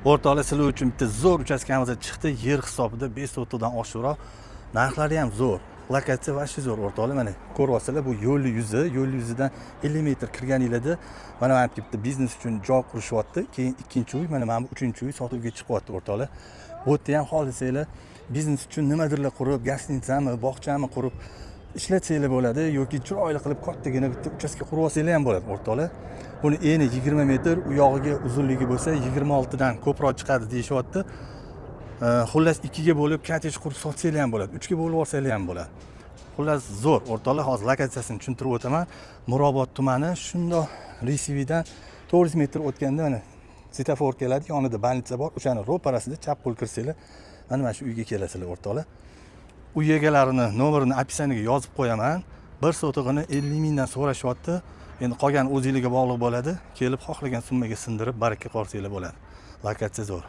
O'rtoqlar, sizlar uchun bitta zo'r uchastkamizga chiqdi. Yer hisobida 5 sotudan oshiqroq. Narxlari ham zo'r. Lokatsiya vashi zo'r o'rtoqlar. Mana ko'ryapsizlar, bu yo'l yuzidan 50 metr kirganinglarda mana bu bitta biznes uchun joy qurishyapti. Keyin ikkinchi uy, mana bu uchinchi uy sotuvga chiqyapti o'rtoqlar. Bu yerda ham xohlasanglar biznes uchun nimadirlar qurib, gastitsami, bog'chami qurib ishlatsanglar bo'ladi yoki chiroyli qilib kattagina bitta uchastka qurib olsanglar ham bo'ladi o'rtoqlar. Buni eni 20 metr, u yog'iga uzunligi bo'lsa 26 dan ko'proq chiqadi deyishyapti. Xullas 2 ga bo'lib kotej qurib sotsanglar ham bo'ladi, 3 ga bo'lib olsanglar ham bo'ladi. Xullas zo'r o'rtoqlar, hozir lokatsiyasini tushuntirib o'taman. Mirobod tumani shundoq Risividan 400 metr o'tganda mana svetofor keladi, yonida больница bor, o'shani ro'parasida chap qo'l kirsanglar mana shu uyga kelasizlar o'rtoqlar. Uy egalarini nomerini описаниеga yozib qo'yaman. Bir sotig'ini 50 mingdan so'rashyapti. Endi qolgan o'zingizga bog'liq bo'ladi. Kelib xohlagan summaga sindirib baraka qolsanglar bo'ladi. Lokatsiya zo'r.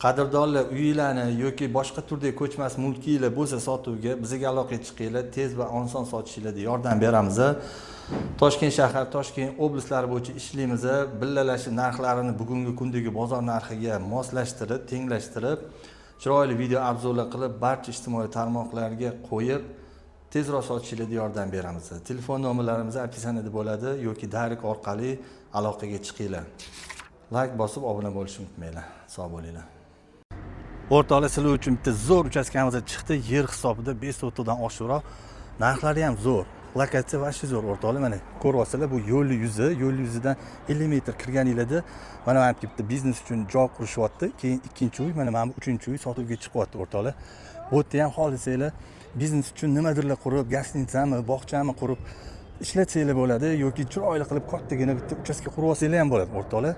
Qadrdonlar, uylarni yoki boshqa turdagi ko'chmas mulkinglar bo'lsa sotuvga bizga aloqaga chiqinglar, tez va oson sotishinglarda yordam beramiz. Toshkent shahar, Toshkent oblastlari bo'yicha ishlaymiz. Billalashib narxlarini bugungi kundagi bozor narxiga moslashtirib, tenglashtirib, chiroyli video obzorlar qilib, barcha ijtimoiy tarmoqlarga qo'yib, tezroq sotishinglarda yordam beramiz. Telefon nomerlarimiz описаниеda bo'ladi yoki direct orqali aloqaga chiqinglar. Like bosib obuna bo'lishni unutmanglar. Sog' bo'linglar. O'rtoqlar, sizlar uchun bitta zo'r uchastkamizga chiqdi. Yer hisobida 5 sotudan oshiqroq. Narxlari ham zo'r. Lokatsiya vashi zo'r o'rtoqlar. Mana ko'ryapsizlar, bu yo'l yuzidan 50 metr kirganinglarda mana bu bitta biznes uchun joy qurishyapti. Keyin ikkinchi uy, mana bu uchinchi uy sotuvga chiqyapti o'rtoqlar. Bu yerda ham xohlasanglar biznes uchun nimadirlar qurib, gastitsami, bog'chami qurib ishlatsanglar bo'ladi yoki chiroyli qilib kattagina bitta uchastka qurib olsanglar ham bo'ladi o'rtoqlar.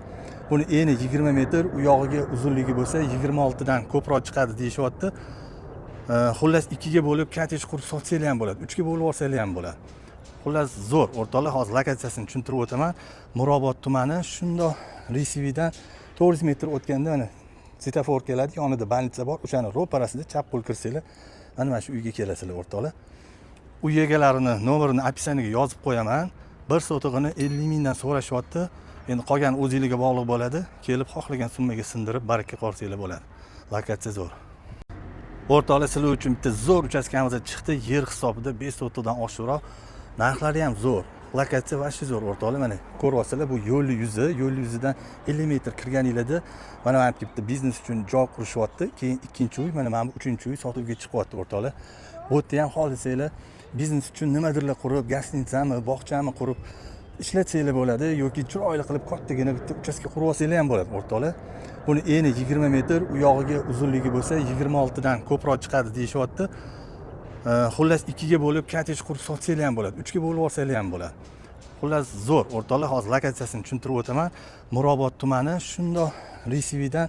Buni eni 20 metr, u yog'iga uzunligi bo'lsa 26 dan ko'proq chiqadi deyishyapti. Xullas 2 ga bo'lib kotej qurib sotsanglar ham bo'ladi, 3 ga bo'lib olsanglar ham bo'ladi. Xullas zo'r o'rtoqlar, hozir lokatsiyasini tushuntirib o'taman. Mirobod tumani shundoq Risividan 400 metr o'tganda mana svetofor keladi, yonida больница bor, o'shani ro'parasida chap qo'l kirsanglar mana shu uyga kelasizlar o'rtoqlar. Uy egalarini nomerini описаниеga yozib qo'yaman. Bir sotig'ini 50 mingdan so'rashyapti. Endi qolgan o'zingizga bog'liq bo'ladi. Kelib xohlagan summaga sindirib baraka qolsanglar bo'ladi. Lokatsiya zo'r. O'rtoqlar, sizlar uchun bitta zo'r uchastkamizga chiqdi. Yer hisobida 5 sotudan oshiqroq. Narxlari ham zo'r. Lokatsiya vashi zo'r o'rtoqlar. Mana ko'ryapsizlar, bu yo'l yuzidan 50 metr kirganinglarda mana bu bitta biznes uchun joy qurishyapti. Keyin ikkinchi uy, mana bu uchinchi uy sotuvga chiqyapti o'rtoqlar. Bu yerda ham xohlasanglar biznes uchun nimadirlar qurib, gastitsami, bog'chami qurib ishlatsanglar bo'ladi yoki chiroyli qilib kattagina bitta uchastka qurib olsanglar ham bo'ladi o'rtoqlar. Buni eni 20 metr, u yog'iga uzunligi bo'lsa 26 dan ko'proq chiqadi deyishyapti. Xullas 2 ga bo'lib kotej qurib sotsanglar ham bo'ladi, 3 ga bo'lib olsanglar ham bo'ladi. Xullas zo'r o'rtoqlar, hozir lokatsiyasini tushuntirib o'taman. Mirobod tumani shundoq Risividan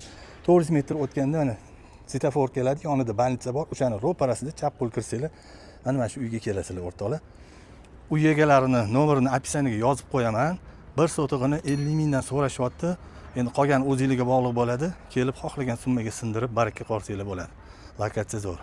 400 metr o'tganda mana svetofor keladi, yonida больница bor, o'shani ro'parasida chap qo'l kirsanglar mana shu uyga kelasizlar o'rtoqlar. Uy egalarini nomerini описаниеga yozib qo'yaman. Bir sotig'ini 50 mingdan so'rashyapti. Endi qolgan o'zingizga bog'liq bo'ladi. Kelib xohlagan summaga sindirib baraka qolsanglar bo'ladi. Lokatsiya zo'r.